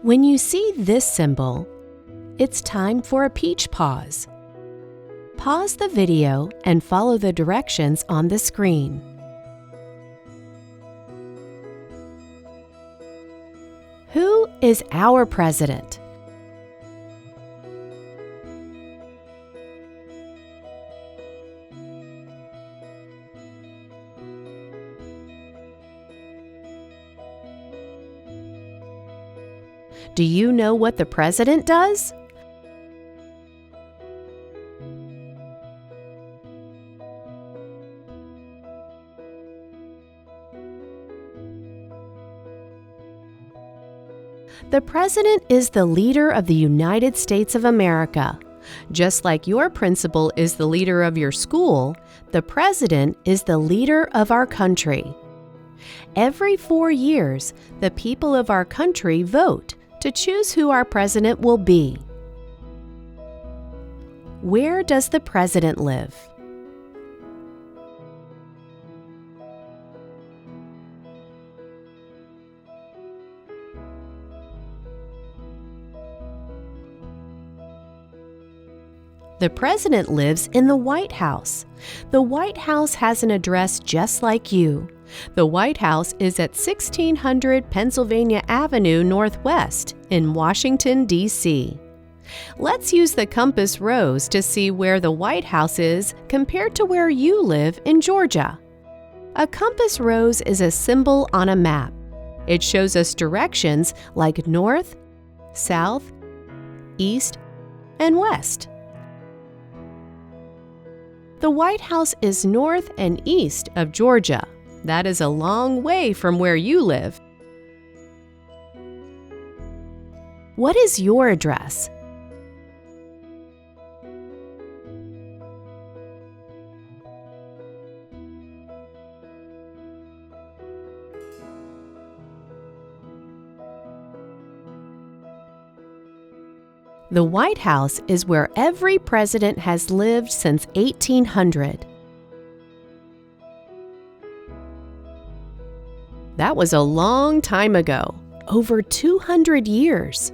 When you see this symbol, it's time for a peach pause. Pause the video and follow the directions on the screen. Who is our president? Do you know what the president does? The president is the leader of the United States of America. Just like your principal is the leader of your school, the president is the leader of our country. Every 4 years, the people of our country vote to choose who our president will be. Where does the president live? The president lives in the White House. The White House has an address just like you. The White House is at 1600 Pennsylvania Avenue Northwest in Washington, D.C. Let's use the compass rose to see where the White House is compared to where you live in Georgia. A compass rose is a symbol on a map. It shows us directions like north, south, east, and west. The White House is north and east of Georgia. That is a long way from where you live. What is your address? The White House is where every president has lived since 1800. That was a long time ago, over 200 years.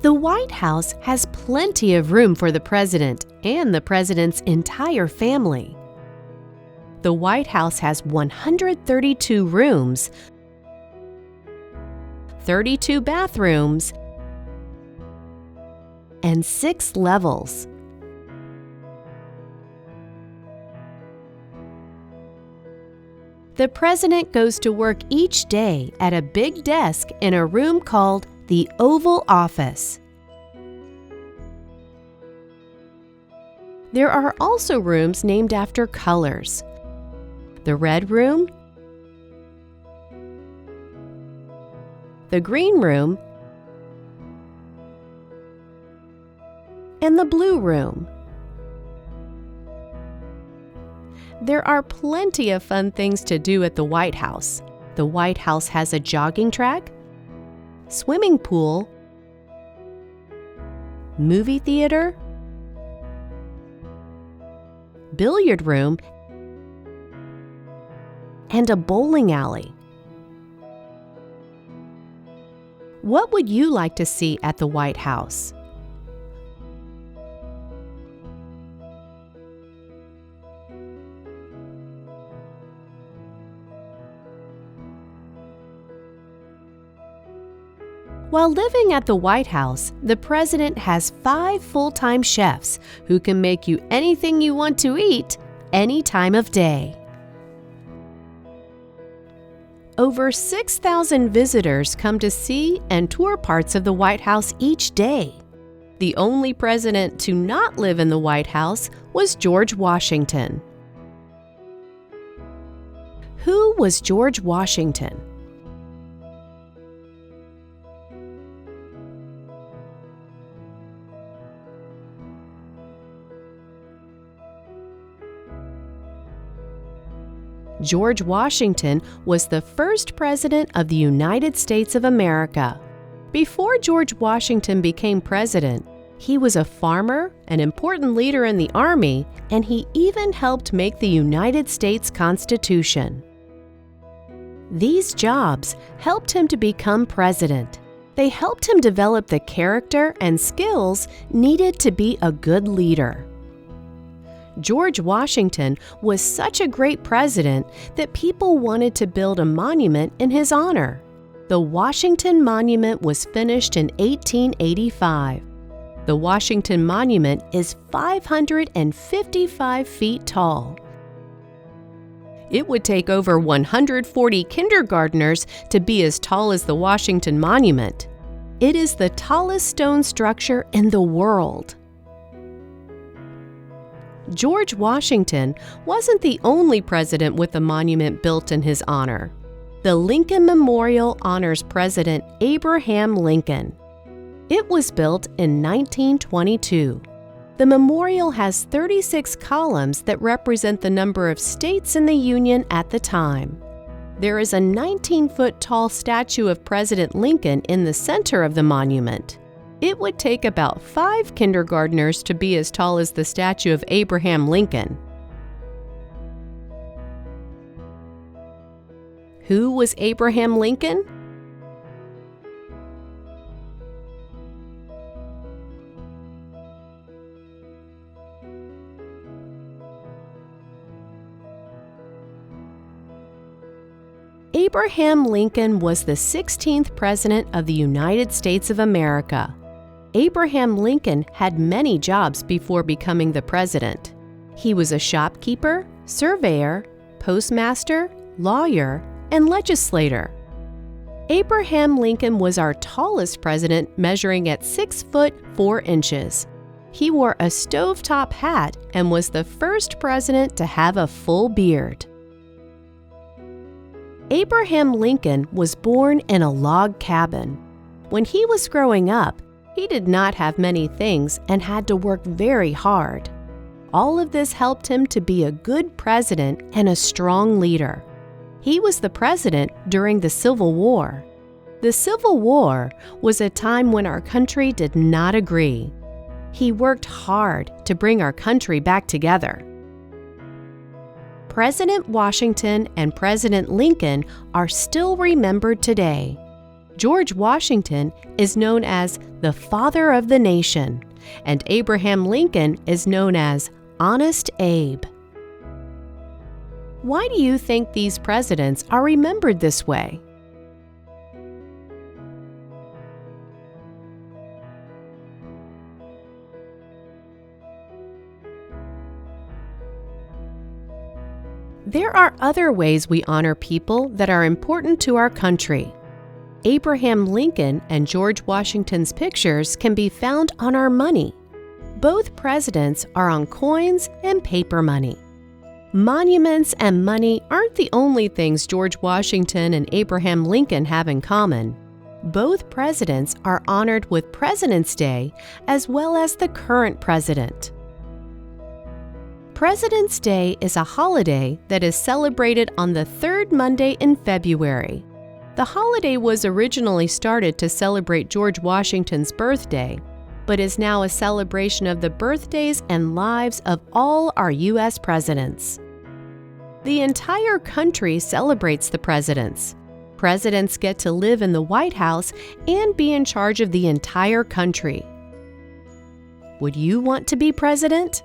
The White House has plenty of room for the president and the president's entire family. The White House has 132 rooms, 32 bathrooms, and 6 levels. The president goes to work each day at a big desk in a room called the Oval Office. There are also rooms named after colors. The red room, the green room, and the blue room. There are plenty of fun things to do at the White House. The White House has a jogging track, swimming pool, movie theater, billiard room, and a bowling alley. What would you like to see at the White House? While living at the White House, the president has 5 full-time chefs who can make you anything you want to eat any time of day. Over 6,000 visitors come to see and tour parts of the White House each day. The only president to not live in the White House was George Washington. Who was George Washington? George Washington was the first president of the United States of America. Before George Washington became president, He was a farmer, an important leader in the Army, and he even helped make the United States Constitution. These jobs helped him to become president. They helped him develop the character and skills needed to be a good leader. George Washington was such a great president that people wanted to build a monument in his honor. The Washington Monument was finished in 1885. The Washington Monument is 555 feet tall. It would take over 140 kindergartners to be as tall as the Washington Monument. It is the tallest stone structure in the world. George Washington wasn't the only president with a monument built in his honor. The Lincoln Memorial honors President Abraham Lincoln. It was built in 1922. The memorial has 36 columns that represent the number of states in the Union at the time. There is a 19-foot-tall statue of President Lincoln in the center of the monument. It would take about 5 kindergartners to be as tall as the statue of Abraham Lincoln. Who was Abraham Lincoln? Abraham Lincoln was the 16th President of the United States of America. Abraham Lincoln had many jobs before becoming the president. He was a shopkeeper, surveyor, postmaster, lawyer, and legislator. Abraham Lincoln was our tallest president, measuring at 6 foot 4 inches. He wore a stovetop hat and was the first president to have a full beard. Abraham Lincoln was born in a log cabin. When he was growing up, he did not have many things and had to work very hard. All of this helped him to be a good president and a strong leader. He was the president during the Civil War. The Civil War was a time when our country did not agree. He worked hard to bring our country back together. President Washington and President Lincoln are still remembered today. George Washington is known as the Father of the Nation, and Abraham Lincoln is known as Honest Abe. Why do you think these presidents are remembered this way? There are other ways we honor people that are important to our country. Abraham Lincoln and George Washington's pictures can be found on our money. Both presidents are on coins and paper money. Monuments and money aren't the only things George Washington and Abraham Lincoln have in common. Both presidents are honored with President's Day as well as the current president. President's Day is a holiday that is celebrated on the third Monday in February. The holiday was originally started to celebrate George Washington's birthday, but is now a celebration of the birthdays and lives of all our U.S. presidents. The entire country celebrates the presidents. Presidents get to live in the White House and be in charge of the entire country. Would you want to be president?